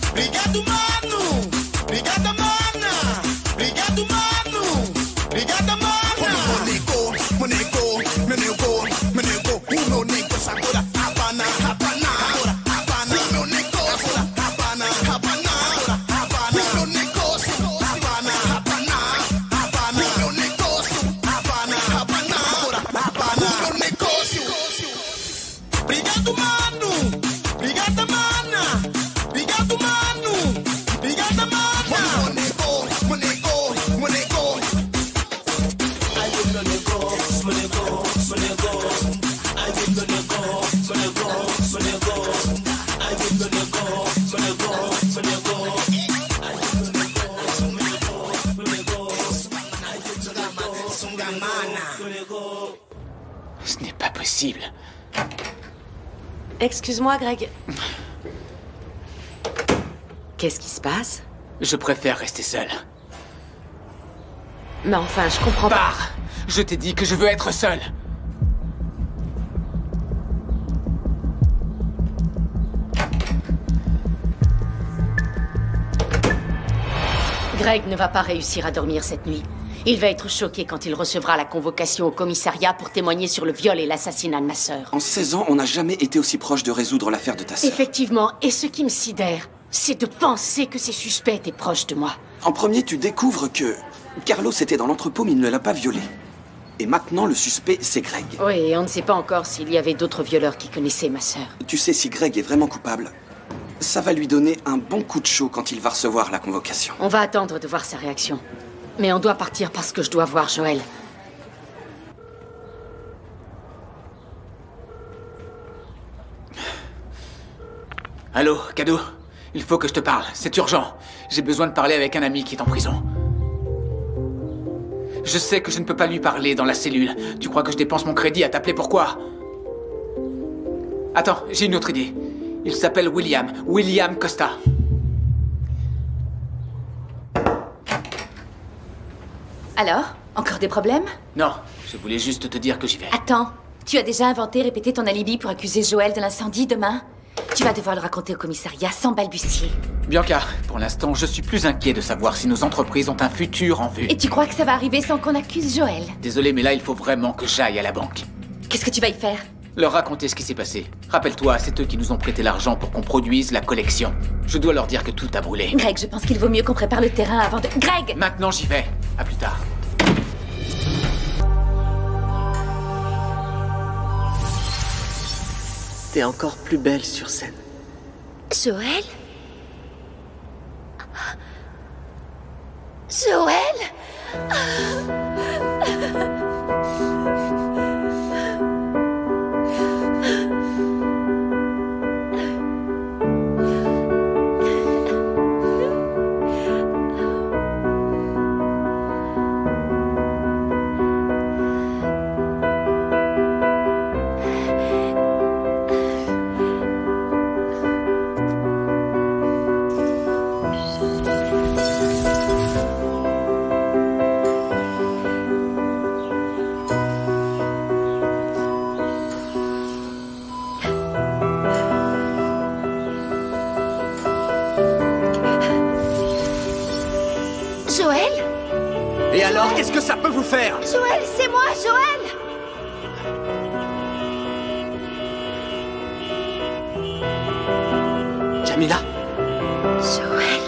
Obrigado, mano! Obrigada, mana! Obrigado, mano! Obrigada, mana! Meu nego, o meu negócio agora Havana, Havana, agora Havana, meu negócio Havana, Havana, agora Havana, meu negócio Havana, Havana, Havana, meu negócio Havana, Havana, agora Havana, meu negócio. Obrigado, mano! Obrigada, mana! Obrigado, mano! Obrigada, mana! Meu nego. Ai, meu negócio, meu negócio, meu negócio. Ai, meu negócio, meu negócio, meu negócio. Ai, meu negócio, meu negócio, meu negócio. Ai, meu negócio, meu negócio, meu negócio. Ai, meu negócio. Ce n'est pas possible. Excuse-moi, Greg. Qu'est-ce qui se passe? Je préfère rester seul. Mais enfin, je comprends pas. Pars! Je t'ai dit que je veux être seul. Greg ne va pas réussir à dormir cette nuit. Il va être choqué quand il recevra la convocation au commissariat pour témoigner sur le viol et l'assassinat de ma sœur. En 16 ans, on n'a jamais été aussi proche de résoudre l'affaire de ta sœur. Effectivement, et ce qui me sidère, c'est de penser que ces suspects étaient proches de moi. En premier, tu découvres que Carlos était dans l'entrepôt, mais il ne l'a pas violé. Et maintenant, le suspect, c'est Greg. Oui, et on ne sait pas encore s'il y avait d'autres violeurs qui connaissaient ma sœur. Tu sais, si Greg est vraiment coupable, ça va lui donner un bon coup de chaud quand il va recevoir la convocation. On va attendre de voir sa réaction. Mais on doit partir parce que je dois voir Joël. Allô, Cadeau? Il faut que je te parle, c'est urgent. J'ai besoin de parler avec un ami qui est en prison. Je sais que je ne peux pas lui parler dans la cellule. Tu crois que je dépense mon crédit à t'appeler pourquoi? Attends, j'ai une autre idée. Il s'appelle William Costa. Alors? Encore des problèmes? Non, je voulais juste te dire que j'y vais. Attends, tu as déjà inventé, répété ton alibi pour accuser Joël de l'incendie demain? Tu vas devoir le raconter au commissariat sans balbutier. Bianca, pour l'instant, je suis plus inquiet de savoir si nos entreprises ont un futur en vue. Et tu crois que ça va arriver sans qu'on accuse Joël? Désolé, mais là, il faut vraiment que j'aille à la banque. Qu'est-ce que tu vas y faire? Leur raconter ce qui s'est passé. Rappelle-toi, c'est eux qui nous ont prêté l'argent pour qu'on produise la collection. Je dois leur dire que tout a brûlé. Greg, je pense qu'il vaut mieux qu'on prépare le terrain avant de... Greg! Maintenant, j'y vais. À plus tard. T'es encore plus belle sur scène. Joël? Joël? Joël? Et alors, qu'est-ce que ça peut vous faire? Joël, c'est moi, Joël! Jamila? Joël?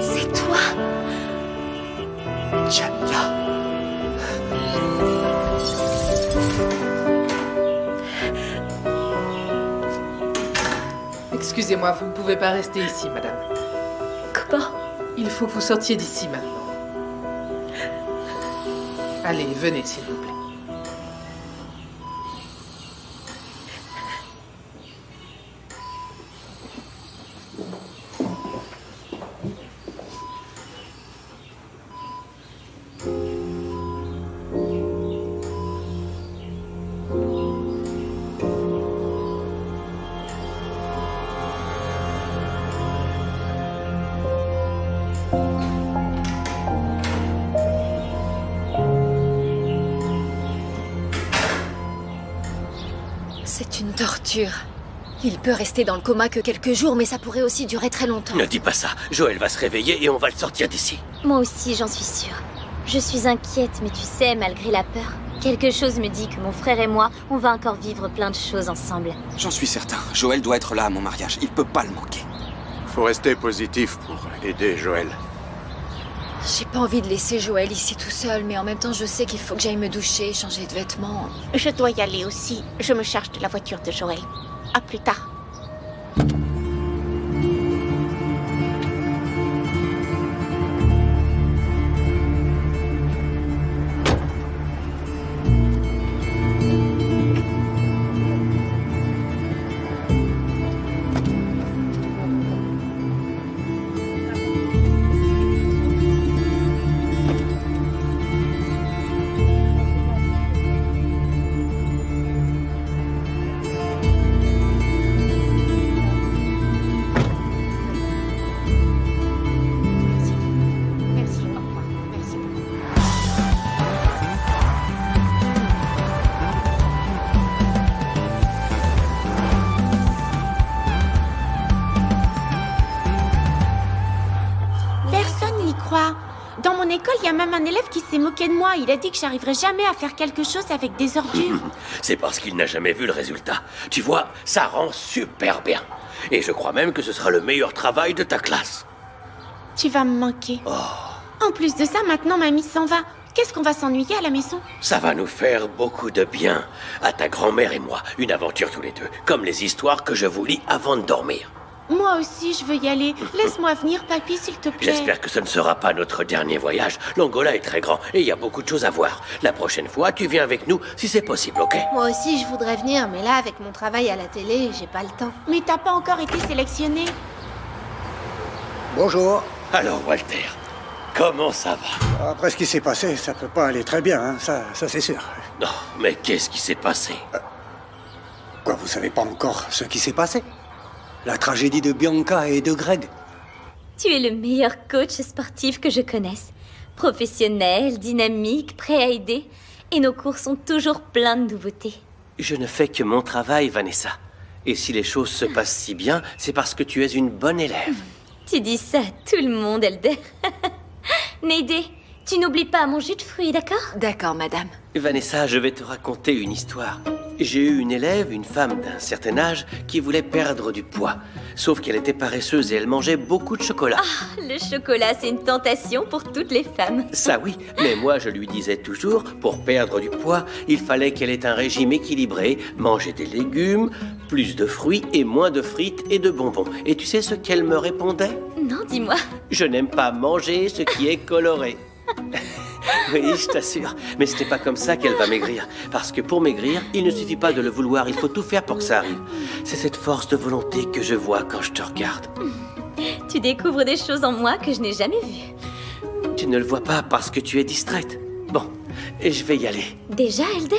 C'est toi? Jamila? Excusez-moi, vous ne pouvez pas rester ici, madame. Comment? Il faut que vous sortiez d'ici maintenant. Allez, venez, s'il vous plaît. C'est une torture. Il peut rester dans le coma que quelques jours, mais ça pourrait aussi durer très longtemps. Ne dis pas ça. Joël va se réveiller et on va le sortir d'ici. Moi aussi, j'en suis sûre. Je suis inquiète, mais tu sais, malgré la peur, quelque chose me dit que mon frère et moi, on va encore vivre plein de choses ensemble. J'en suis certain. Joël doit être là à mon mariage. Il peut pas le manquer. Faut rester positif pour aider Joël. J'ai pas envie de laisser Joël ici tout seul, mais en même temps, je sais qu'il faut que j'aille me doucher, changer de vêtements. Je dois y aller aussi. Je me charge de la voiture de Joël. À plus tard. Dans mon école, il y a même un élève qui s'est moqué de moi. Il a dit que j'arriverais jamais à faire quelque chose avec des ordures. C'est parce qu'il n'a jamais vu le résultat. Tu vois, ça rend super bien. Et je crois même que ce sera le meilleur travail de ta classe. Tu vas me manquer. En plus de ça, maintenant mamie s'en va. Qu'est-ce qu'on va s'ennuyer à la maison? Ça va nous faire beaucoup de bien. À ta grand-mère et moi, une aventure tous les deux. Comme les histoires que je vous lis avant de dormir. Moi aussi, je veux y aller. Laisse-moi venir, papy, s'il te plaît. J'espère que ce ne sera pas notre dernier voyage. L'Angola est très grand et il y a beaucoup de choses à voir. La prochaine fois, tu viens avec nous si c'est possible, ok? Moi aussi, je voudrais venir, mais là, avec mon travail à la télé, j'ai pas le temps. Mais t'as pas encore été sélectionné. Bonjour. Alors, Walter, comment ça va? Après ce qui s'est passé, ça peut pas aller très bien, hein. Ça c'est sûr. Non, mais qu'est-ce qui s'est passé? Quoi, vous savez pas encore ce qui s'est passé? La tragédie de Bianca et de Greg. Tu es le meilleur coach sportif que je connaisse. Professionnel, dynamique, prêt à aider. Et nos cours sont toujours pleins de nouveautés. Je ne fais que mon travail, Vanessa. Et si les choses se passent si bien, c'est parce que tu es une bonne élève. Tu dis ça à tout le monde, Elder. Nédé, tu n'oublies pas mon jus de fruits, d'accord? D'accord, madame. Vanessa, je vais te raconter une histoire. J'ai eu une élève, une femme d'un certain âge, qui voulait perdre du poids. Sauf qu'elle était paresseuse et elle mangeait beaucoup de chocolat. Ah, le chocolat, c'est une tentation pour toutes les femmes. Ça oui, mais moi je lui disais toujours, pour perdre du poids, il fallait qu'elle ait un régime équilibré, manger des légumes, plus de fruits et moins de frites et de bonbons. Et tu sais ce qu'elle me répondait? Non, dis-moi. Je n'aime pas manger ce qui est coloré. Oui, je t'assure. Mais ce n'est pas comme ça qu'elle va maigrir. Parce que pour maigrir, il ne suffit pas de le vouloir, il faut tout faire pour que ça arrive. C'est cette force de volonté que je vois quand je te regarde. Tu découvres des choses en moi que je n'ai jamais vues. Tu ne le vois pas parce que tu es distraite. Bon, je vais y aller. Déjà, Elder?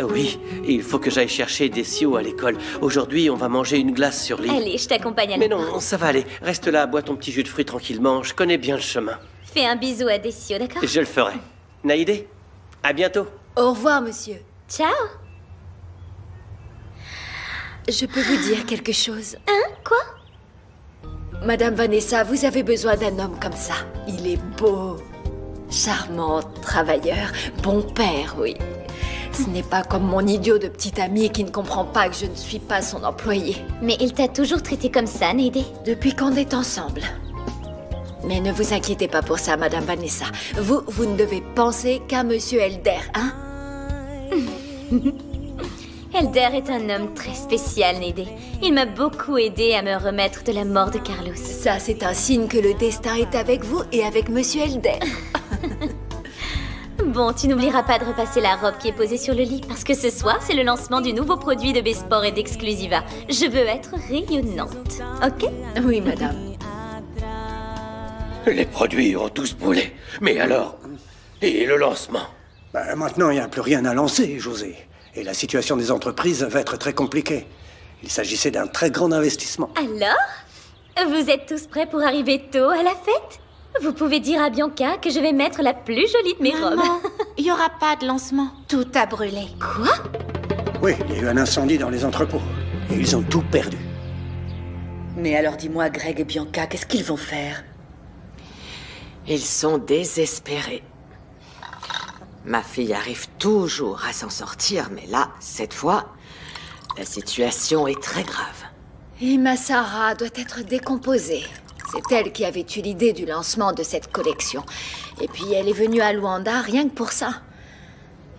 Oui, il faut que j'aille chercher Décio à l'école. Aujourd'hui, on va manger une glace sur l'île. Allez, je t'accompagne à Mais non, ça va aller. Reste là, bois ton petit jus de fruits tranquillement. Je connais bien le chemin. Fais un bisou à Décio, d'accord? Je le ferai. Naïdé, à bientôt. Au revoir, monsieur. Ciao. Je peux vous dire quelque chose? Hein? Quoi? Madame Vanessa, vous avez besoin d'un homme comme ça. Il est beau, charmant, travailleur, bon père, oui. Ce n'est pas comme mon idiot de petit ami qui ne comprend pas que je ne suis pas son employé. Mais il t'a toujours traité comme ça, Nédé? Depuis qu'on est ensemble. Mais ne vous inquiétez pas pour ça, Madame Vanessa. Vous ne devez penser qu'à Monsieur Elder, hein? Elder est un homme très spécial, Nédé. Il m'a beaucoup aidé à me remettre de la mort de Carlos. Ça, c'est un signe que le destin est avec vous et avec Monsieur Elder. Bon, tu n'oublieras pas de repasser la robe qui est posée sur le lit, parce que ce soir, c'est le lancement du nouveau produit de Besport et d'Exclusiva. Je veux être rayonnante, ok? Oui, madame. Les produits ont tous brûlé. Mais alors? Et le lancement? Maintenant, il n'y a plus rien à lancer, José. Et la situation des entreprises va être très compliquée. Il s'agissait d'un très grand investissement. Alors? Vous êtes tous prêts pour arriver tôt à la fête? Vous pouvez dire à Bianca que je vais mettre la plus jolie de mes robes. Il n'y aura pas de lancement. Tout a brûlé. Quoi? Oui, il y a eu un incendie dans les entrepôts. Et ils ont tout perdu. Mais alors dis-moi, Greg et Bianca, qu'est-ce qu'ils vont faire? Ils sont désespérés. Ma fille arrive toujours à s'en sortir, mais là, cette fois, la situation est très grave. Et ma Sarah doit être décomposée. C'est elle qui avait eu l'idée du lancement de cette collection. Et puis elle est venue à Luanda rien que pour ça.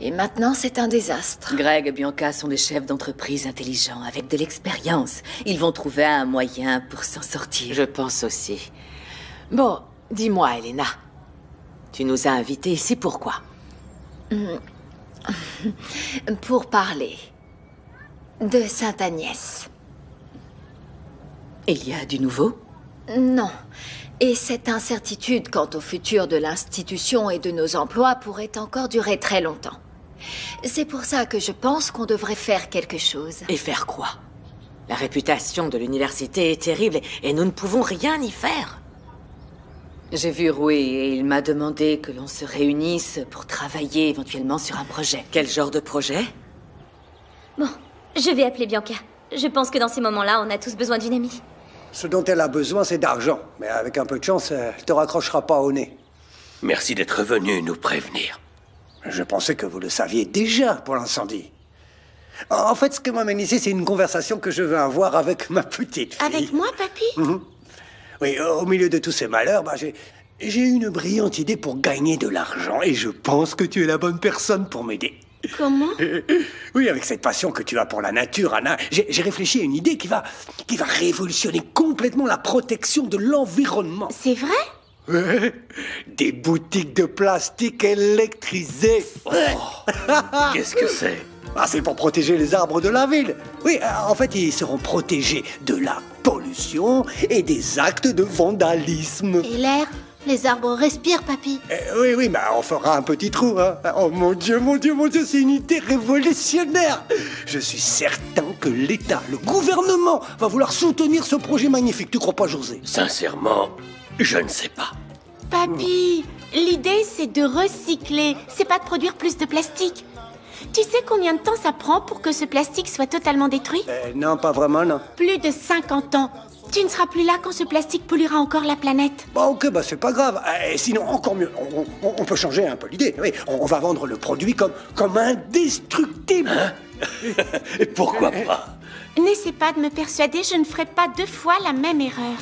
Et maintenant, c'est un désastre. Greg et Bianca sont des chefs d'entreprise intelligents, avec de l'expérience. Ils vont trouver un moyen pour s'en sortir. Je pense aussi. Bon, dis-moi, Elena. Tu nous as invités ici pourquoi? Pour parler de Sainte-Agnès. Il y a du nouveau? Non. Et cette incertitude quant au futur de l'institution et de nos emplois pourrait encore durer très longtemps. C'est pour ça que je pense qu'on devrait faire quelque chose. Et faire quoi? La réputation de l'université est terrible et nous ne pouvons rien y faire. J'ai vu Rui et il m'a demandé que l'on se réunisse pour travailler éventuellement sur un projet. Quel genre de projet? Bon, je vais appeler Bianca. Je pense que dans ces moments-là, on a tous besoin d'une amie. Ce dont elle a besoin, c'est d'argent. Mais avec un peu de chance, elle te raccrochera pas au nez. Merci d'être venu nous prévenir. Je pensais que vous le saviez déjà pour l'incendie. En fait, ce que m'amène ici, c'est une conversation que je veux avoir avec ma petite fille. Avec moi, papy? Oui, au milieu de tous ces malheurs, j'ai eu une brillante idée pour gagner de l'argent. Et je pense que tu es la bonne personne pour m'aider. Comment? Oui, avec cette passion que tu as pour la nature, Anna, j'ai réfléchi à une idée qui va révolutionner complètement la protection de l'environnement. C'est vrai? Ouais. Des boutiques de plastique électrisées. Qu'est-ce que c'est? C'est pour protéger les arbres de la ville. Oui, en fait, ils seront protégés de la pollution et des actes de vandalisme. Et l'air? Les arbres respirent, papy. Oui, mais on fera un petit trou, hein. Oh mon Dieu, c'est une idée révolutionnaire. Je suis certain que l'État, le gouvernement, va vouloir soutenir ce projet magnifique. Tu crois pas, José? Sincèrement, je ne sais pas. Papy, l'idée c'est de recycler, c'est pas de produire plus de plastique. Tu sais combien de temps ça prend pour que ce plastique soit totalement détruit? Non, pas vraiment, non. Plus de 50 ans. Tu ne seras plus là quand ce plastique polluera encore la planète. Ok, c'est pas grave. Sinon, encore mieux, on peut changer un peu l'idée. Oui, on va vendre le produit comme indestructible. Et pourquoi pas? N'essaie pas de me persuader, je ne ferai pas 2 fois la même erreur.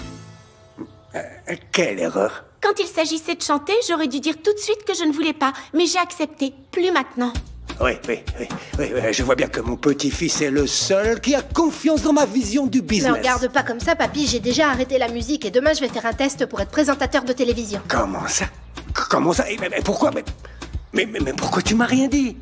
Quelle erreur? Quand il s'agissait de chanter, j'aurais dû dire tout de suite que je ne voulais pas, mais j'ai accepté. Plus maintenant. Oui, je vois bien que mon petit-fils est le seul qui a confiance dans ma vision du business. Ne regarde pas comme ça, papy, j'ai déjà arrêté la musique et demain je vais faire un test pour être présentateur de télévision. Comment ça? Mais pourquoi? Mais pourquoi tu m'as rien dit?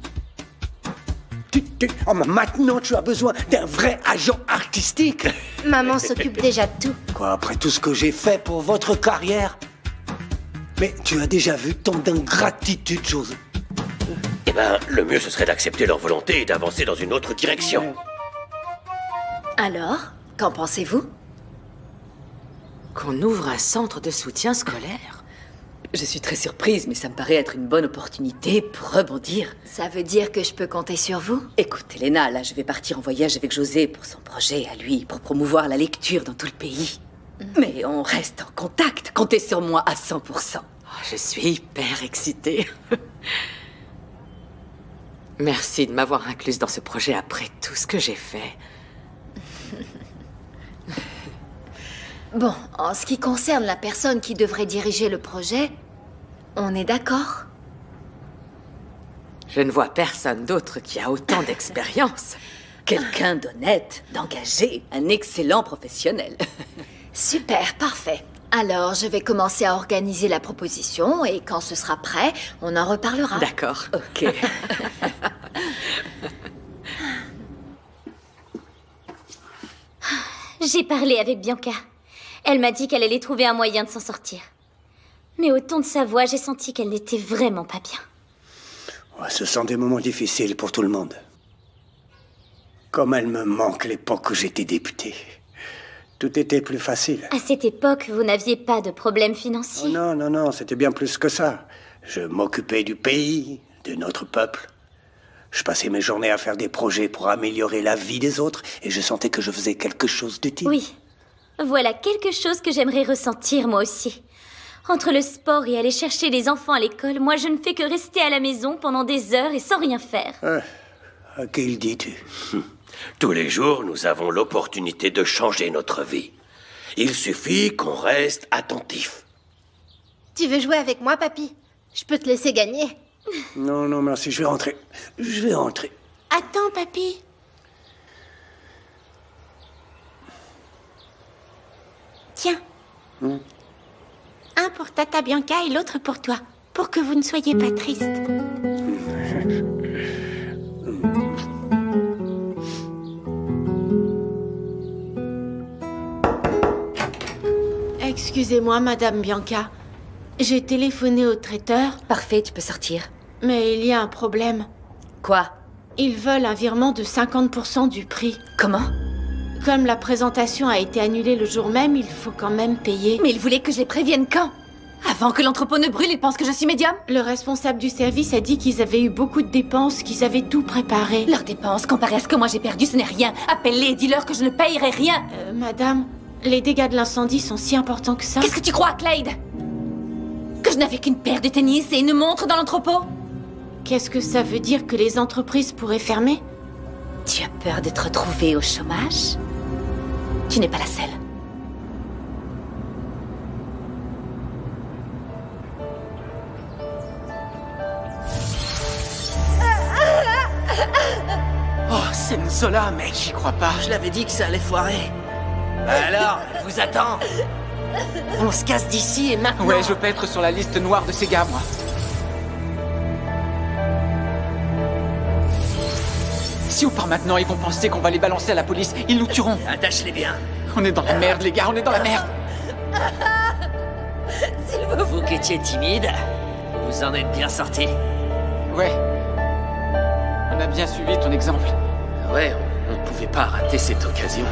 Maintenant, tu as besoin d'un vrai agent artistique. Maman s'occupe déjà de tout. Quoi, après tout ce que j'ai fait pour votre carrière? Mais tu as déjà vu tant d'ingratitude, José. Eh ben, le mieux ce serait d'accepter leur volonté et d'avancer dans une autre direction. Alors, qu'en pensez-vous? Qu'on ouvre un centre de soutien scolaire? Je suis très surprise, mais ça me paraît être une bonne opportunité pour rebondir. Ça veut dire que je peux compter sur vous? Écoute, Elena, là, je vais partir en voyage avec José pour son projet à lui, pour promouvoir la lecture dans tout le pays. Mais on reste en contact. Comptez sur moi à 100%. Je suis hyper excitée. Merci de m'avoir incluse dans ce projet après tout ce que j'ai fait. Bon, en ce qui concerne la personne qui devrait diriger le projet, on est d'accord? Je ne vois personne d'autre qui a autant d'expérience. Quelqu'un d'honnête, d'engagé, un excellent professionnel. Super, parfait. Alors, je vais commencer à organiser la proposition et quand ce sera prêt, on en reparlera. D'accord, ok. J'ai parlé avec Bianca. Elle m'a dit qu'elle allait trouver un moyen de s'en sortir. Mais au ton de sa voix, j'ai senti qu'elle n'était vraiment pas bien. Ce sont des moments difficiles pour tout le monde. Comme elle me manque l'époque où j'étais député. Tout était plus facile. À cette époque, vous n'aviez pas de problème financier? Oh non, c'était bien plus que ça. Je m'occupais du pays, de notre peuple. Je passais mes journées à faire des projets pour améliorer la vie des autres et je sentais que je faisais quelque chose d'utile. Oui. Voilà quelque chose que j'aimerais ressentir moi aussi. Entre le sport et aller chercher les enfants à l'école, moi je ne fais que rester à la maison pendant des heures et sans rien faire. À qui le dis-tu? Tous les jours, nous avons l'opportunité de changer notre vie. Il suffit qu'on reste attentif. Tu veux jouer avec moi, papy? Je peux te laisser gagner. Non, non, merci, je vais rentrer. Je vais rentrer. Attends, papy. Tiens. Un pour Tata Bianca et l'autre pour toi, pour que vous ne soyez pas tristes. Excusez-moi, Madame Bianca. J'ai téléphoné au traiteur. Parfait, tu peux sortir. Mais il y a un problème. Quoi? Ils veulent un virement de 50% du prix. Comment? Comme la présentation a été annulée le jour même, il faut quand même payer. Mais ils voulaient que je les prévienne quand? Avant que l'entrepôt ne brûle, ils pensent que je suis médium? Le responsable du service a dit qu'ils avaient eu beaucoup de dépenses, qu'ils avaient tout préparé. Leurs dépenses, comparé à ce que moi j'ai perdu, ce n'est rien. Appelle-les et dis-leur que je ne payerai rien. Madame, les dégâts de l'incendie sont si importants que ça. Qu'est-ce que tu crois, Clyde? Que je n'avais qu'une paire de tennis et une montre dans l'entrepôt? Qu'est-ce que ça veut dire que les entreprises pourraient fermer? Tu as peur de te retrouver au chômage? Tu n'es pas la seule. Oh, c'est Nzola, mec. J'y crois pas. Je l'avais dit que ça allait foirer. Alors, elle vous attend. On se casse d'ici et maintenant... Ouais, je veux pas être sur la liste noire de ces gars, moi. Si on part maintenant, ils vont penser qu'on va les balancer à la police. Ils nous tueront. Attache-les bien. On est dans la merde, les gars, on est dans la merde. Vous qui étiez timide, vous en êtes bien sorti. Ouais. On a bien suivi ton exemple. Ouais, on ne pouvait pas rater cette occasion.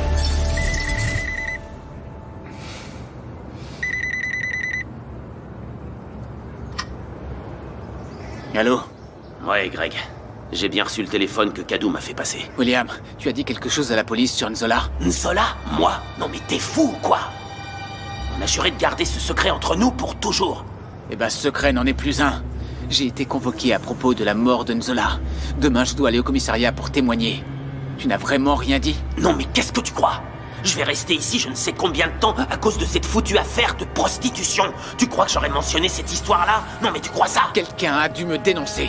Allô? Ouais, Greg. J'ai bien reçu le téléphone que Kadou m'a fait passer. William, tu as dit quelque chose à la police sur Nzola? Nzola? Moi? Non mais t'es fou ou quoi? On a juré de garder ce secret entre nous pour toujours. Eh ben, ce secret n'en est plus un. J'ai été convoqué à propos de la mort de Nzola. Demain, je dois aller au commissariat pour témoigner. Tu n'as vraiment rien dit? Non mais qu'est-ce que tu crois? Je vais rester ici je ne sais combien de temps à cause de cette foutue affaire de prostitution. Tu crois que j'aurais mentionné cette histoire-là? Non mais tu crois ça? Quelqu'un a dû me dénoncer.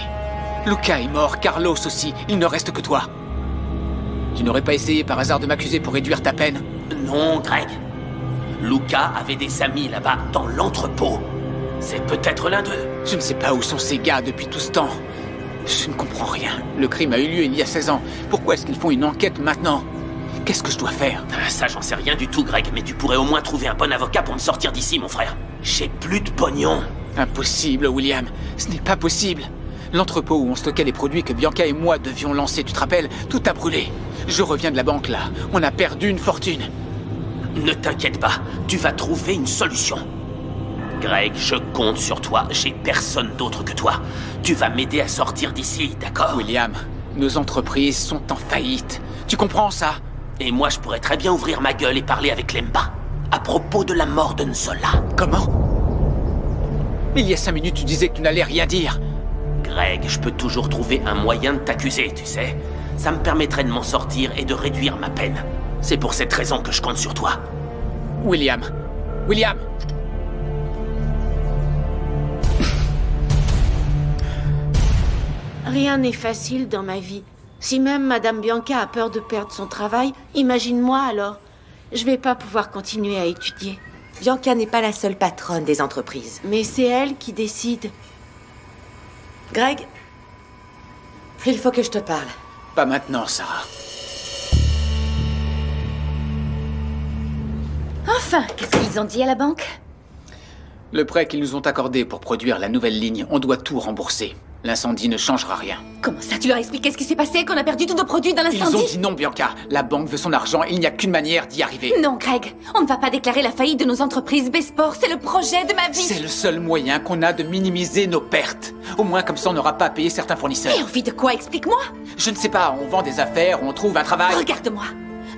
Luca est mort, Carlos aussi. Il ne reste que toi. Tu n'aurais pas essayé par hasard de m'accuser pour réduire ta peine? Non, Greg. Luca avait des amis là-bas, dans l'entrepôt. C'est peut-être l'un d'eux. Je ne sais pas où sont ces gars depuis tout ce temps. Je ne comprends rien. Le crime a eu lieu il y a 16 ans. Pourquoi est-ce qu'ils font une enquête maintenant? Qu'est-ce que je dois faire? Ça, j'en sais rien du tout, Greg, mais tu pourrais au moins trouver un bon avocat pour me sortir d'ici, mon frère. J'ai plus de pognon. Impossible, William. Ce n'est pas possible. L'entrepôt où on stockait les produits que Bianca et moi devions lancer, tu te rappelles? Tout a brûlé. Je reviens de la banque, là. On a perdu une fortune. Ne t'inquiète pas, tu vas trouver une solution. Greg, je compte sur toi. J'ai personne d'autre que toi. Tu vas m'aider à sortir d'ici, d'accord? William, nos entreprises sont en faillite. Tu comprends ça? Et moi, je pourrais très bien ouvrir ma gueule et parler avec Lemba. À propos de la mort de Nzola. Comment? Il y a 5 minutes, tu disais que tu n'allais rien dire. Greg, je peux toujours trouver un moyen de t'accuser, tu sais. Ça me permettrait de m'en sortir et de réduire ma peine. C'est pour cette raison que je compte sur toi. William. William! Rien n'est facile dans ma vie. Si même Madame Bianca a peur de perdre son travail, imagine-moi alors. Je vais pas pouvoir continuer à étudier. Bianca n'est pas la seule patronne des entreprises. Mais c'est elle qui décide. Greg, il faut que je te parle. Pas maintenant, Sarah. Enfin, qu'est-ce qu'ils ont dit à la banque? Le prêt qu'ils nous ont accordé pour produire la nouvelle ligne, on doit tout rembourser. L'incendie ne changera rien. Comment ça, tu leur as expliqué ce qui s'est passé, qu'on a perdu tous nos produits dans Ils l'incendie? ont dit non, Bianca. La banque veut son argent et il n'y a qu'une manière d'y arriver. Non, Greg, on ne va pas déclarer la faillite de nos entreprises. Besport, c'est le projet de ma vie. C'est le seul moyen qu'on a de minimiser nos pertes. Au moins, comme ça, on n'aura pas à payer certains fournisseurs. Et envie de quoi? Explique-moi. Je ne sais pas, on vend des affaires, on trouve un travail. Regarde-moi.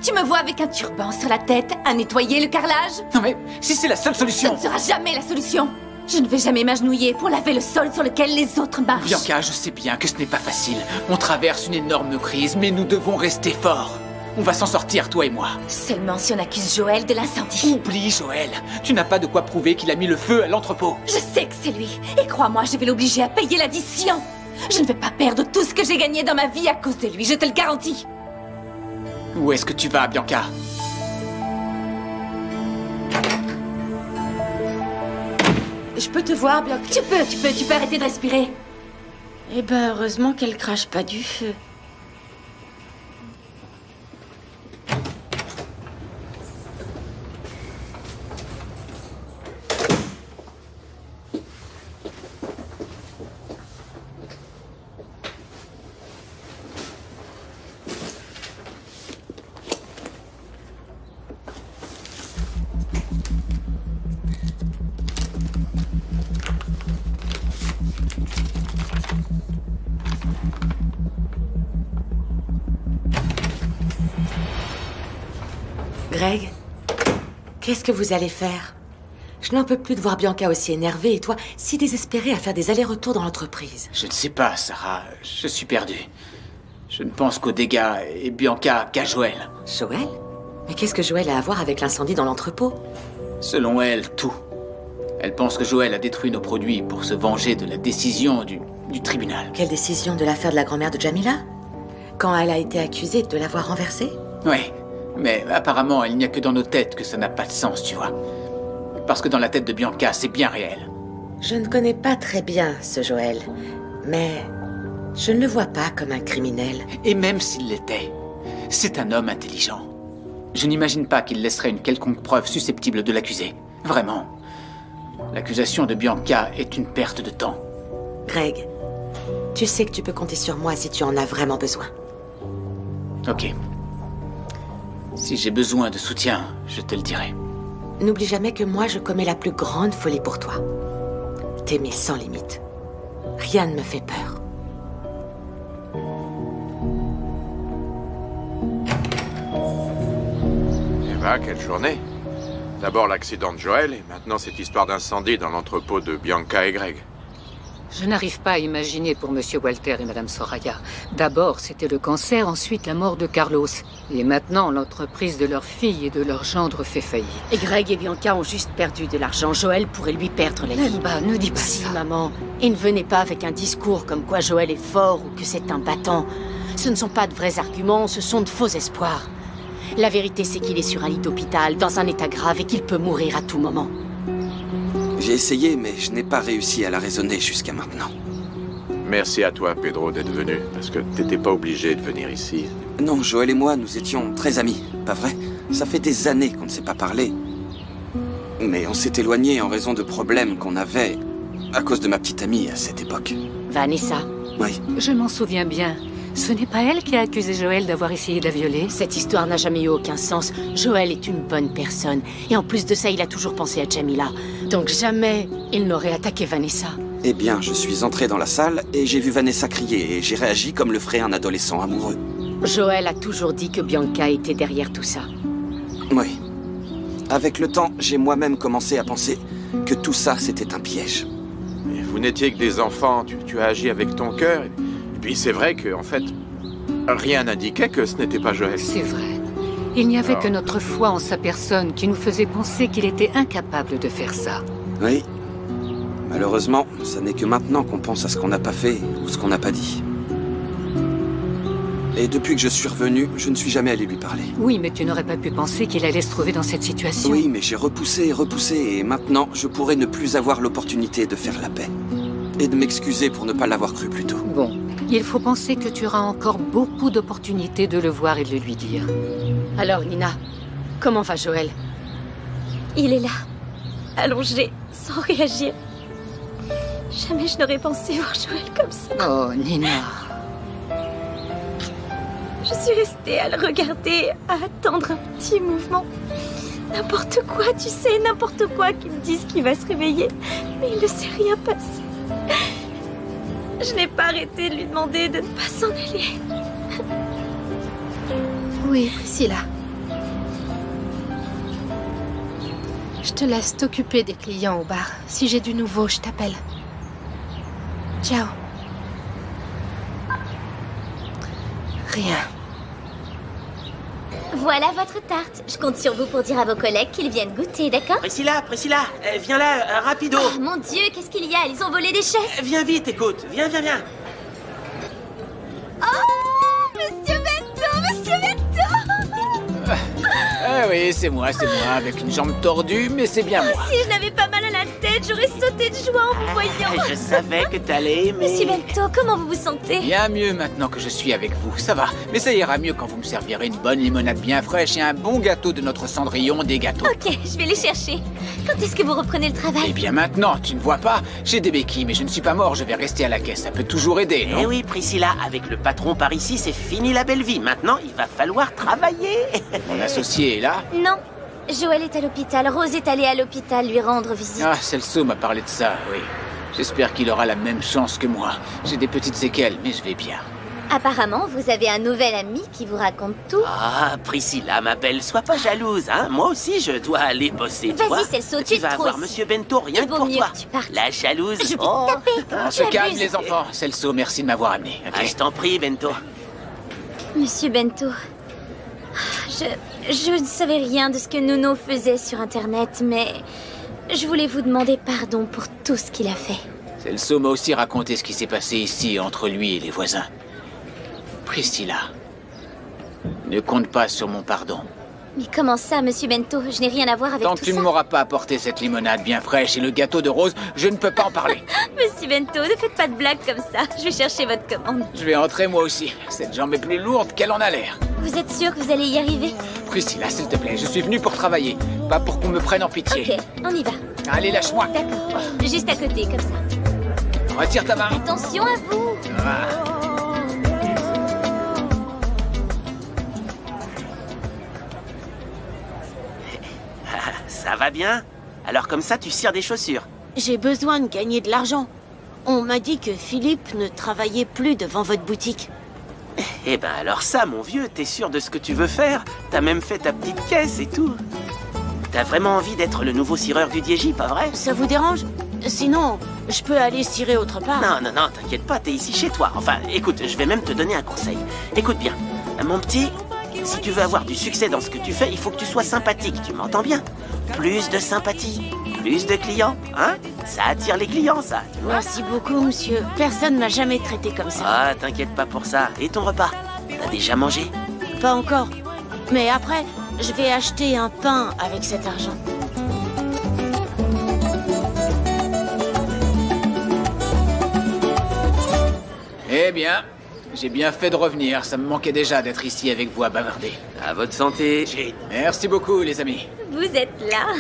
Tu me vois avec un turban sur la tête, à nettoyer le carrelage? Non mais, si c'est la seule solution... Ça ne sera jamais la solution. Je ne vais jamais m'agenouiller pour laver le sol sur lequel les autres marchent. Bianca, je sais bien que ce n'est pas facile. On traverse une énorme crise, mais nous devons rester forts. On va s'en sortir, toi et moi. Seulement si on accuse Joël de l'incendie. Oublie Joël. Tu n'as pas de quoi prouver qu'il a mis le feu à l'entrepôt. Je sais que c'est lui. Et crois-moi, je vais l'obliger à payer l'addition. Je ne vais pas perdre tout ce que j'ai gagné dans ma vie à cause de lui, je te le garantis. Où est-ce que tu vas, Bianca? Je peux te voir, Bianca. Tu peux arrêter de respirer. Eh ben, heureusement qu'elle crache pas du feu. Greg, qu'est-ce que vous allez faire? Je n'en peux plus de voir Bianca aussi énervée et toi si désespérée à faire des allers-retours dans l'entreprise. Je ne sais pas, Sarah. Je suis perdu. Je ne pense qu'aux dégâts et Bianca qu'à Joël. Joël? Mais qu'est-ce que Joël a à voir avec l'incendie dans l'entrepôt? Selon elle, tout. Elle pense que Joël a détruit nos produits pour se venger de la décision du tribunal. Quelle décision? De l'affaire de la grand-mère de Jamila? Quand elle a été accusée de l'avoir renversée? Oui, mais apparemment, il n'y a que dans nos têtes que ça n'a pas de sens, tu vois. Parce que dans la tête de Bianca, c'est bien réel. Je ne connais pas très bien ce Joël, mais je ne le vois pas comme un criminel. Et même s'il l'était, c'est un homme intelligent. Je n'imagine pas qu'il laisserait une quelconque preuve susceptible de l'accuser. Vraiment. L'accusation de Bianca est une perte de temps. Greg, tu sais que tu peux compter sur moi si tu en as vraiment besoin. Ok. Si j'ai besoin de soutien, je te le dirai. N'oublie jamais que moi, je commets la plus grande folie pour toi. T'aimer sans limite. Rien ne me fait peur. Eh ben, quelle journée. D'abord l'accident de Joël, et maintenant cette histoire d'incendie dans l'entrepôt de Bianca et Greg. Je n'arrive pas à imaginer pour Monsieur Walter et Madame Soraya. D'abord, c'était le cancer, ensuite la mort de Carlos. Et maintenant, l'entreprise de leur fille et de leur gendre fait faillite. Et Greg et Bianca ont juste perdu de l'argent. Joël pourrait lui perdre la vie. Bah, ne dis pas si, ça. maman. Et ne venez pas avec un discours comme quoi Joël est fort ou que c'est un battant. Ce ne sont pas de vrais arguments, ce sont de faux espoirs. La vérité, c'est qu'il est sur un lit d'hôpital, dans un état grave et qu'il peut mourir à tout moment. J'ai essayé, mais je n'ai pas réussi à la raisonner jusqu'à maintenant. Merci à toi, Pedro, d'être venu, parce que t'étais pas obligé de venir ici. Non, Joël et moi, nous étions très amis, pas vrai? Ça fait des années qu'on ne s'est pas parlé. Mais on s'est éloignés en raison de problèmes qu'on avait à cause de ma petite amie à cette époque. Vanessa. Oui. Je m'en souviens bien. Ce n'est pas elle qui a accusé Joël d'avoir essayé de la violer? Cette histoire n'a jamais eu aucun sens. Joël est une bonne personne. Et en plus de ça, il a toujours pensé à Jamila. Donc jamais il n'aurait attaqué Vanessa. Eh bien, je suis entré dans la salle et j'ai vu Vanessa crier et j'ai réagi comme le ferait un adolescent amoureux. Joël a toujours dit que Bianca était derrière tout ça. Oui. Avec le temps, j'ai moi-même commencé à penser que tout ça, c'était un piège. Et vous n'étiez que des enfants, tu as agi avec ton cœur. Et puis c'est vrai que, en fait, rien n'indiquait que ce n'était pas Joël. C'est vrai. Il n'y avait que notre foi en sa personne qui nous faisait penser qu'il était incapable de faire ça. Oui. Malheureusement, ça n'est que maintenant qu'on pense à ce qu'on n'a pas fait ou ce qu'on n'a pas dit. Et depuis que je suis revenu, je ne suis jamais allé lui parler. Oui, mais tu n'aurais pas pu penser qu'il allait se trouver dans cette situation. Oui, mais j'ai repoussé et repoussé, et maintenant, je pourrais ne plus avoir l'opportunité de faire la paix. Et de m'excuser pour ne pas l'avoir cru plus tôt. Bon, il faut penser que tu auras encore beaucoup d'opportunités de le voir et de le lui dire. Alors, Nina, comment va Joël? Il est là, allongé, sans réagir. Jamais je n'aurais pensé voir Joël comme ça. Oh, Nina. Je suis restée à le regarder, à attendre un petit mouvement. N'importe quoi, tu sais, n'importe quoi qui me dise qu'il va se réveiller. Mais il ne s'est rien passé. Je n'ai pas arrêté de lui demander de ne pas s'en aller. Oui, Priscilla. Je te laisse t'occuper des clients au bar. Si j'ai du nouveau, je t'appelle. Ciao. Rien. Voilà votre tarte. Je compte sur vous pour dire à vos collègues qu'ils viennent goûter, d'accord? Priscilla, viens là, rapido. Oh, mon Dieu, qu'est-ce qu'il y a? Ils ont volé des chaises. Viens vite, écoute. Viens. Oh, Monsieur Bento, Monsieur Bento. Ah oui, c'est moi, avec une jambe tordue, mais c'est bien moi. Si je n'avais pas mal à la tête, j'aurais sauté de joie en vous voyant. Je savais que t'allais aimer. Monsieur Bento, comment vous vous sentez? Bien mieux maintenant que je suis avec vous, ça va. Mais ça ira mieux quand vous me servirez une bonne limonade bien fraîche et un bon gâteau de notre Cendrillon des gâteaux. Ok, je vais les chercher. Quand est-ce que vous reprenez le travail? Eh bien maintenant, tu ne vois pas, j'ai des béquilles, mais je ne suis pas mort, je vais rester à la caisse. Ça peut toujours aider, non? Eh oui, Priscilla, avec le patron par ici, c'est fini la belle vie. Maintenant, il va falloir travailler. Mon associé est là? Non. Joël est à l'hôpital. Rose est allée à l'hôpital lui rendre visite. Ah, Celso m'a parlé de ça, oui. J'espère qu'il aura la même chance que moi. J'ai des petites séquelles, mais je vais bien. Apparemment, vous avez un nouvel ami qui vous raconte tout. Ah, Priscilla, ma belle, sois pas jalouse, hein. Moi aussi, je dois aller bosser, tu vois. Vas-y, Celso, tu vas avoir Monsieur Bento rien que pour toi. La jalouse. Je vais te taper. On se calme, les enfants. Celso, merci de m'avoir amené. Okay. Ah, je t'en prie, Bento. Monsieur Bento, je ne savais rien de ce que Nuno faisait sur Internet, mais je voulais vous demander pardon pour tout ce qu'il a fait. Celso m'a aussi raconté ce qui s'est passé ici entre lui et les voisins. Priscilla, ne compte pas sur mon pardon. Mais comment ça, Monsieur Bento? Je n'ai rien à voir avec Tant tout que tu ça. ne m'auras pas apporté cette limonade bien fraîche et le gâteau de Rose, je ne peux pas en parler. Monsieur Bento, ne faites pas de blagues comme ça. Je vais chercher votre commande. Je vais entrer moi aussi. Cette jambe est plus lourde qu'elle en a l'air. Vous êtes sûr que vous allez y arriver? Priscilla, s'il te plaît, je suis venu pour travailler, pas pour qu'on me prenne en pitié. Ok, on y va. Allez, lâche-moi. D'accord, juste à côté, comme ça. Retire ta main. Attention à vous. Ah. Ça va bien? Alors comme ça, tu cires des chaussures. J'ai besoin de gagner de l'argent. On m'a dit que Philippe ne travaillait plus devant votre boutique. Eh ben alors ça, mon vieux, t'es sûr de ce que tu veux faire? T'as même fait ta petite caisse et tout. T'as vraiment envie d'être le nouveau cireur du Diégy, pas vrai? Ça vous dérange? Sinon, je peux aller cirer autre part. Non, t'inquiète pas, t'es ici chez toi. Enfin, écoute, je vais même te donner un conseil. Écoute bien, mon petit, si tu veux avoir du succès dans ce que tu fais, il faut que tu sois sympathique, tu m'entends bien? Plus de sympathie, plus de clients, hein? Ça attire les clients, ça, tu vois? Merci beaucoup, monsieur. Personne m'a jamais traité comme ça. Ah, t'inquiète pas pour ça. Et ton repas? T'as déjà mangé? Pas encore. Mais après, je vais acheter un pain avec cet argent. Eh bien, j'ai bien fait de revenir. Ça me manquait déjà d'être ici avec vous à bavarder. À votre santé. Merci beaucoup, les amis. Vous êtes là.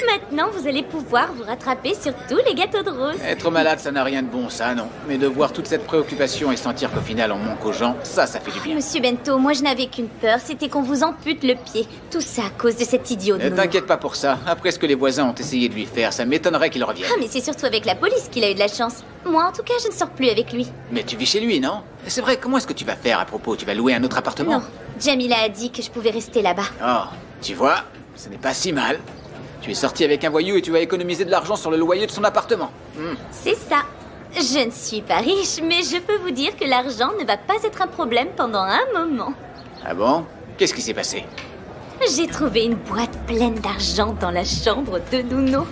Maintenant, vous allez pouvoir vous rattraper sur tous les gâteaux de Rose. Être malade, ça n'a rien de bon, ça, non. Mais de voir toute cette préoccupation et sentir qu'au final, on manque aux gens, ça fait du bien. Monsieur Bento, moi je n'avais qu'une peur, c'était qu'on vous ampute le pied. Tout ça à cause de cet idiot de Ne Nuno. t'inquiète pas pour ça. Après ce que les voisins ont essayé de lui faire, ça m'étonnerait qu'il revienne. Ah, mais c'est surtout avec la police qu'il a eu de la chance. Moi, en tout cas, je ne sors plus avec lui. Mais tu vis chez lui, non? C'est vrai, comment est-ce que tu vas faire à propos? Tu vas louer un autre appartement? Non, Jamila a dit que je pouvais rester là-bas. Oh, tu vois, ce n'est pas si mal. Tu es sorti avec un voyou et tu vas économiser de l'argent sur le loyer de son appartement. C'est ça. Je ne suis pas riche, mais je peux vous dire que l'argent ne va pas être un problème pendant un moment. Ah bon? Qu'est-ce qui s'est passé? J'ai trouvé une boîte pleine d'argent dans la chambre de Nuno.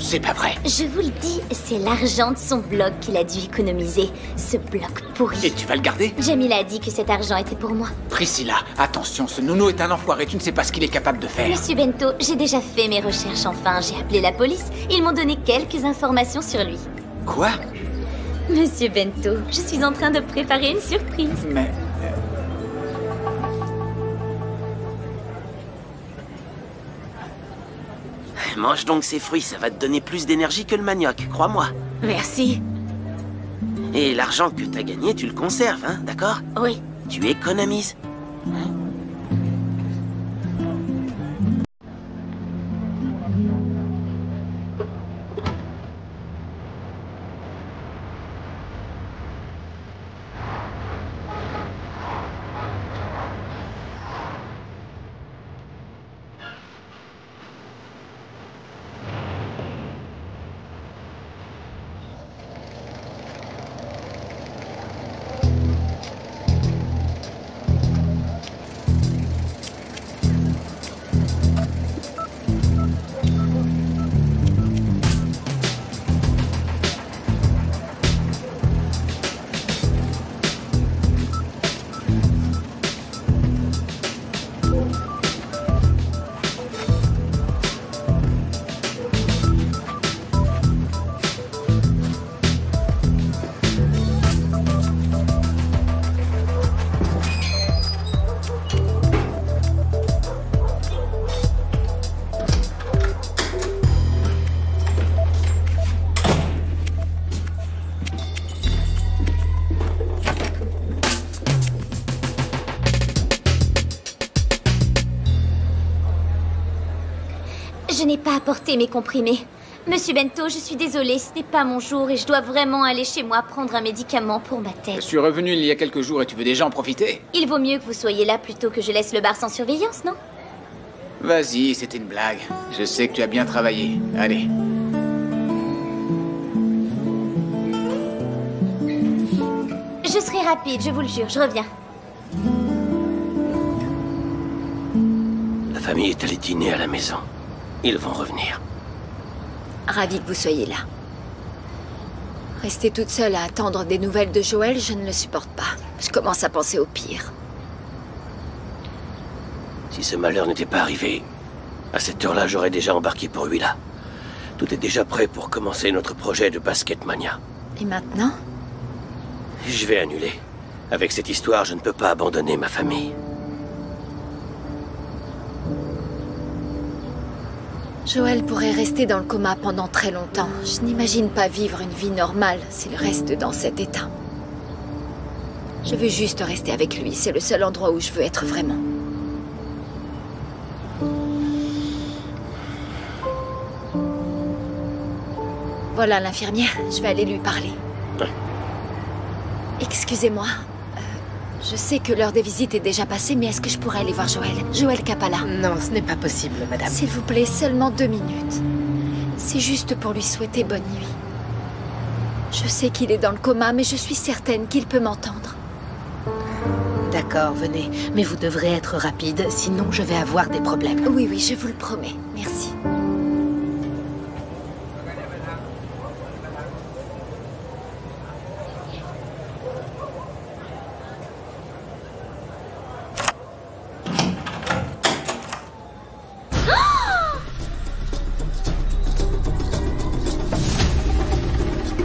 C'est pas vrai. Je vous le dis, c'est l'argent de son blog qu'il a dû économiser. Ce blog pourri. Et tu vas le garder? Jamila a dit que cet argent était pour moi. Priscilla, attention, ce Nuno est un enfoiré, tu ne sais pas ce qu'il est capable de faire. Monsieur Bento, j'ai déjà fait mes recherches enfin. J'ai appelé la police. Ils m'ont donné quelques informations sur lui. Quoi? Monsieur Bento, je suis en train de préparer une surprise. Mais... Mange donc ces fruits, ça va te donner plus d'énergie que le manioc, crois-moi. Merci. Et l'argent que t'as gagné, tu le conserves, hein, d'accord? Oui. Tu économises. Je n'ai pas apporté mes comprimés. Monsieur Bento, je suis désolée, ce n'est pas mon jour et je dois vraiment aller chez moi prendre un médicament pour ma tête. Je suis revenu il y a quelques jours et tu veux déjà en profiter? Il vaut mieux que vous soyez là plutôt que je laisse le bar sans surveillance, non? Vas-y, c'était une blague. Je sais que tu as bien travaillé. Allez. Je serai rapide, je vous le jure, je reviens. La famille est allée dîner à la maison. Ils vont revenir. Ravi que vous soyez là. Rester toute seule à attendre des nouvelles de Joël, je ne le supporte pas. Je commence à penser au pire. Si ce malheur n'était pas arrivé, à cette heure-là, j'aurais déjà embarqué pour Huila. Tout est déjà prêt pour commencer notre projet de Basketmania. Et maintenant? Je vais annuler. Avec cette histoire, je ne peux pas abandonner ma famille. Joël pourrait rester dans le coma pendant très longtemps. Je n'imagine pas vivre une vie normale s'il reste dans cet état. Je veux juste rester avec lui. C'est le seul endroit où je veux être vraiment. Voilà l'infirmière. Je vais aller lui parler. Ouais. Excusez-moi. Je sais que l'heure des visites est déjà passée, mais est-ce que je pourrais aller voir Joël? Joël Kapala. Non, ce n'est pas possible, madame. S'il vous plaît, seulement 2 minutes. C'est juste pour lui souhaiter bonne nuit. Je sais qu'il est dans le coma, mais je suis certaine qu'il peut m'entendre. D'accord, venez. Mais vous devrez être rapide, sinon je vais avoir des problèmes. Oui, oui, je vous le promets. Merci.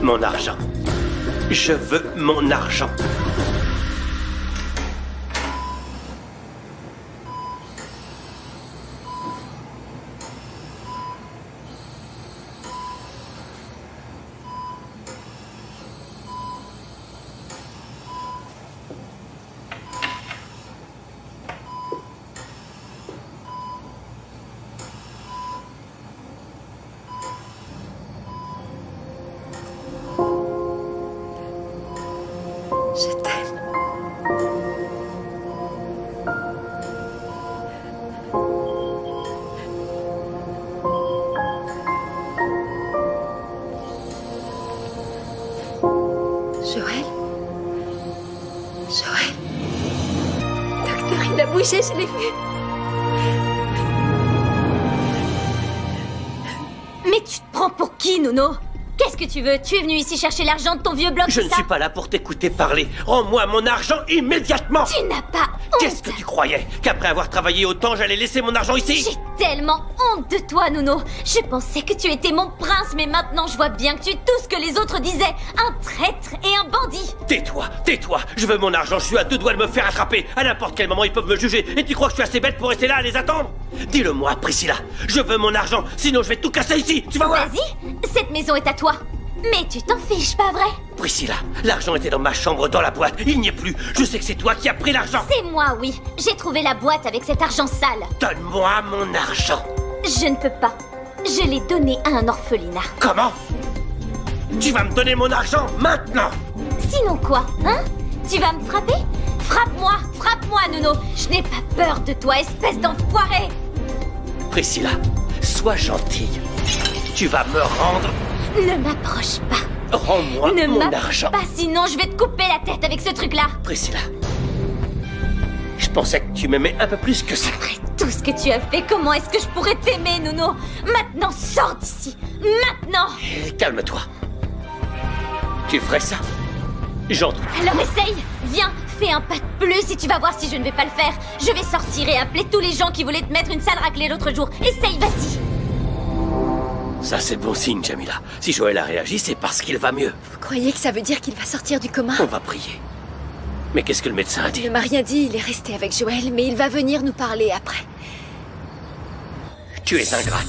Mon argent. Je veux mon argent. Je t'aime. Joël? Joël? Docteur, il a bougé, je l'ai vu. Mais tu te prends pour qui, Nuno? Qu'est-ce que tu veux? Tu es venu ici chercher l'argent de ton vieux bloc, Je ne suis pas là pour t'écouter parler. Rends-moi mon argent immédiatement. Tu n'as pas honte. Qu'est-ce que tu croyais? Qu'après avoir travaillé autant, j'allais laisser mon argent ici? J'ai tellement honte de toi, Nuno. Je pensais que tu étais mon prince, mais maintenant je vois bien que tu es tout ce que les autres disaient. Un traître et un bandit. Tais-toi, tais-toi. Je veux mon argent, je suis à 2 doigts de me faire attraper. À n'importe quel moment, ils peuvent me juger. Et tu crois que je suis assez bête pour rester là à les attendre? Dis-le-moi, Priscilla. Je veux mon argent, sinon je vais tout casser ici. Tu vas voir. Vas-y, cette maison est à toi. Mais tu t'en fiches, pas vrai? Priscilla, l'argent était dans ma chambre, dans la boîte. Il n'y est plus. Je sais que c'est toi qui as pris l'argent. C'est moi, oui. J'ai trouvé la boîte avec cet argent sale. Donne-moi mon argent. Je ne peux pas. Je l'ai donné à un orphelinat. Comment? Tu vas me donner mon argent maintenant? Sinon quoi, hein? Tu vas me frapper? Frappe-moi, Nuno. Je n'ai pas peur de toi, espèce d'enfoiré. Priscilla, sois gentille. Tu vas me rendre... Ne m'approche pas. Rends-moi mon argent. Pas, sinon je vais te couper la tête avec ce truc-là. Priscilla, je pensais que tu m'aimais un peu plus que ça. Après tout ce que tu as fait, comment est-ce que je pourrais t'aimer, Nuno? Maintenant, sors d'ici. Maintenant. Calme-toi. Tu ferais ça? J'en doute. Alors essaye. Viens, fais un pas de plus et tu vas voir si je ne vais pas le faire. Je vais sortir et appeler tous les gens qui voulaient te mettre une sale raclée l'autre jour. Essaye, vas-y. Ça, c'est bon signe, Jamila. Si Joël a réagi, c'est parce qu'il va mieux. Vous croyez que ça veut dire qu'il va sortir du coma? On va prier. Mais qu'est-ce que le médecin a dit? Il ne m'a rien dit, il est resté avec Joël, mais il va venir nous parler après. Tu es ingrate.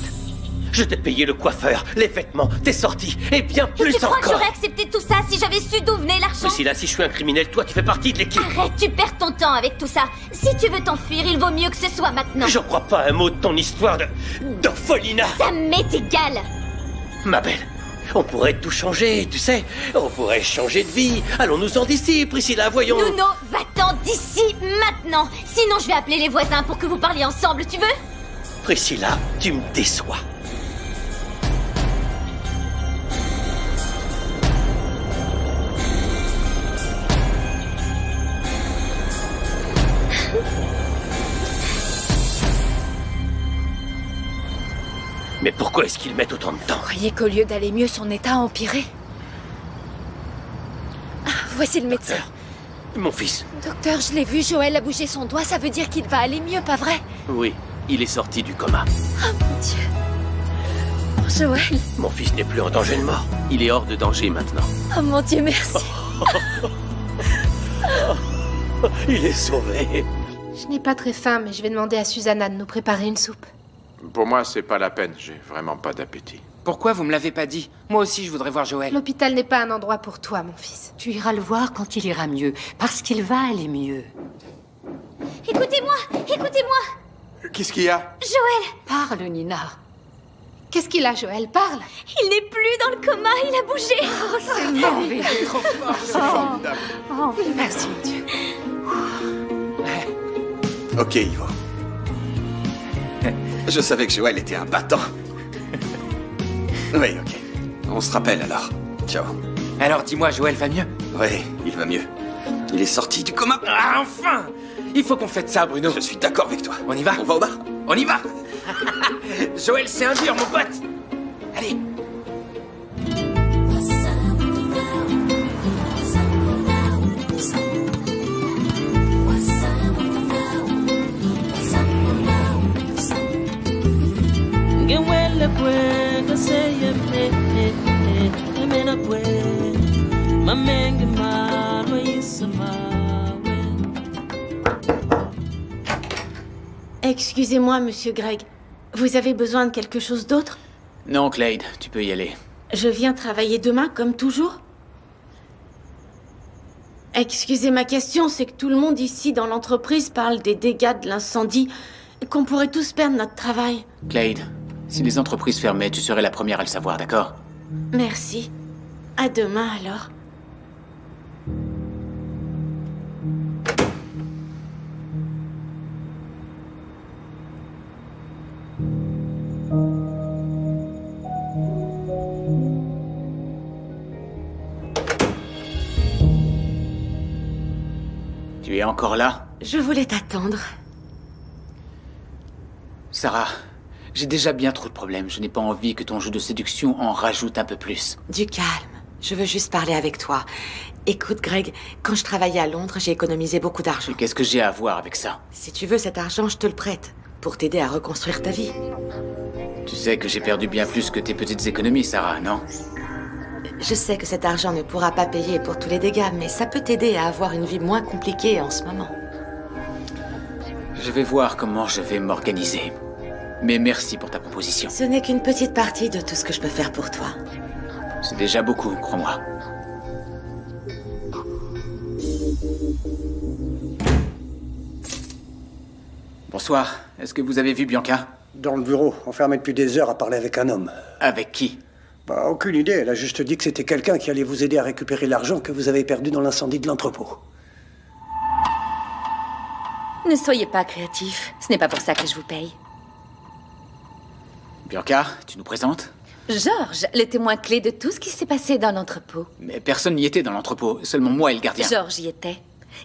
Je t'ai payé le coiffeur, les vêtements, tes sorties, et bien plus tu crois encore. que j'aurais accepté tout ça si j'avais su d'où venait l'argent? Priscilla, si je suis un criminel, toi, tu fais partie de l'équipe. Arrête, tu perds ton temps avec tout ça. Si tu veux t'enfuir, il vaut mieux que ce soit maintenant. J'en crois pas un mot de ton histoire d'orphelinat. Ça m'est égal. Ma belle, on pourrait tout changer, tu sais. On pourrait changer de vie. Allons-nous-en d'ici, Priscilla, voyons. Nuno, va-t'en d'ici maintenant. Sinon, je vais appeler les voisins pour que vous parliez ensemble, tu veux? Priscilla, tu me déçois. Mais pourquoi est-ce qu'ils mettent autant de temps? Vous croyez qu'au lieu d'aller mieux, son état a empiré? Ah, voici le médecin. Mon fils. Docteur, je l'ai vu, Joël a bougé son doigt, ça veut dire qu'il va aller mieux, pas vrai? Oui, il est sorti du coma. Oh mon Dieu. Oh, Joël. Mon fils n'est plus en danger de mort. Il est hors de danger maintenant. Oh mon Dieu, merci. Il est sauvé. Je n'ai pas très faim, mais je vais demander à Susanna de nous préparer une soupe. Pour moi, c'est pas la peine. J'ai vraiment pas d'appétit. Pourquoi vous me l'avez pas dit? Moi aussi, je voudrais voir Joël. L'hôpital n'est pas un endroit pour toi, mon fils. Tu iras le voir quand il ira mieux, parce qu'il va aller mieux. Écoutez-moi, écoutez-moi. Qu'est-ce qu'il y a? Joël. Parle, Nina. Qu'est-ce qu'il a, Joël? Parle. Il n'est plus dans le coma, il a bougé. Oh, c'est merveilleux. Trop fort, c'est formidable. Oh, merci, mon Dieu. Ok, Ivo. Je savais que Joël était un battant. Oui, ok. On se rappelle alors. Ciao. Alors dis-moi, Joël va mieux? Oui, il va mieux. Il est sorti du coma. Ah, enfin! Il faut qu'on fête ça, Bruno. Je suis d'accord avec toi. On y va? On va au bar? On y va! Joël, c'est un dur, mon pote! Allez! Excusez-moi, monsieur Gregg. Vous avez besoin de quelque chose d'autre? Non, Clade, tu peux y aller. Je viens travailler demain, comme toujours? Excusez ma question, c'est que tout le monde ici dans l'entreprise parle des dégâts de l'incendie, qu'on pourrait tous perdre notre travail. Clade, si les entreprises fermaient, tu serais la première à le savoir, d'accord? Merci. À demain, alors. Tu es encore là? Je voulais t'attendre. Sarah, j'ai déjà bien trop de problèmes. Je n'ai pas envie que ton jeu de séduction en rajoute un peu plus. Du calme. Je veux juste parler avec toi. Écoute, Greg, quand je travaillais à Londres, j'ai économisé beaucoup d'argent. Qu'est-ce que j'ai à voir avec ça? Si tu veux cet argent, je te le prête. Pour t'aider à reconstruire ta vie. Tu sais que j'ai perdu bien plus que tes petites économies, Sarah, non? Je sais que cet argent ne pourra pas payer pour tous les dégâts, mais ça peut t'aider à avoir une vie moins compliquée en ce moment. Je vais voir comment je vais m'organiser. Mais merci pour ta proposition. Ce n'est qu'une petite partie de tout ce que je peux faire pour toi. C'est déjà beaucoup, crois-moi. Bonsoir. Est-ce que vous avez vu Bianca? Dans le bureau, enfermée depuis des heures à parler avec un homme. Avec qui? Bah, aucune idée. Elle a juste dit que c'était quelqu'un qui allait vous aider à récupérer l'argent que vous avez perdu dans l'incendie de l'entrepôt. Ne soyez pas créatif. Ce n'est pas pour ça que je vous paye. Bianca, tu nous présentes? Georges, le témoin clé de tout ce qui s'est passé dans l'entrepôt. Mais personne n'y était dans l'entrepôt, seulement moi et le gardien. Georges y était.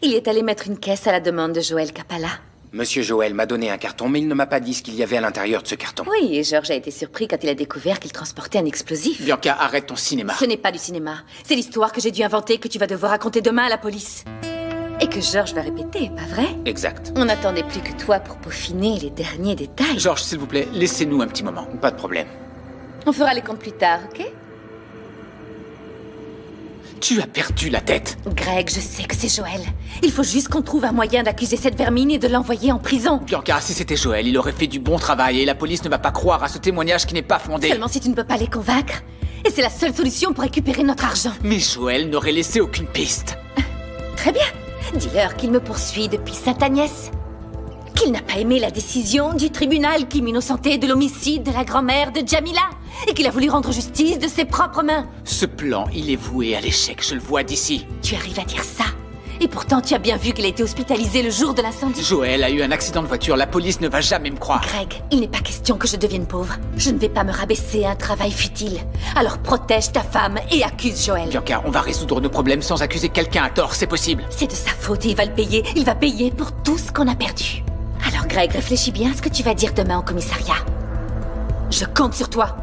Il est allé mettre une caisse à la demande de Joël Capalla. Monsieur Joël m'a donné un carton, mais il ne m'a pas dit ce qu'il y avait à l'intérieur de ce carton. Oui, et Georges a été surpris quand il a découvert qu'il transportait un explosif. Bianca, arrête ton cinéma. Ce n'est pas du cinéma. C'est l'histoire que j'ai dû inventer que tu vas devoir raconter demain à la police. Et que Georges va répéter, pas vrai? Exact. On n'attendait plus que toi pour peaufiner les derniers détails. Georges, s'il vous plaît, laissez-nous un petit moment. Pas de problème. On fera les comptes plus tard, ok? Tu as perdu la tête. Greg, je sais que c'est Joël. Il faut juste qu'on trouve un moyen d'accuser cette vermine et de l'envoyer en prison. Bianca, si c'était Joël, il aurait fait du bon travail et la police ne va pas croire à ce témoignage qui n'est pas fondé. Seulement si tu ne peux pas les convaincre. Et c'est la seule solution pour récupérer notre argent. Mais Joël n'aurait laissé aucune piste. Très bien. Dis-leur qu'il me poursuit depuis Sainte-Agnès. Qu'il n'a pas aimé la décision du tribunal qui m'innocentait de l'homicide de la grand-mère de Jamila. Et qu'il a voulu rendre justice de ses propres mains. Ce plan, il est voué à l'échec, je le vois d'ici. Tu arrives à dire ça? Et pourtant, tu as bien vu qu'il a été hospitalisé le jour de l'incendie. Joël a eu un accident de voiture, la police ne va jamais me croire. Greg, il n'est pas question que je devienne pauvre. Je ne vais pas me rabaisser à un travail futile. Alors protège ta femme et accuse Joël. Bianca, on va résoudre nos problèmes sans accuser quelqu'un à tort, c'est possible. C'est de sa faute et il va le payer. Il va payer pour tout ce qu'on a perdu. Alors Greg, réfléchis bien à ce que tu vas dire demain au commissariat. Je compte sur toi.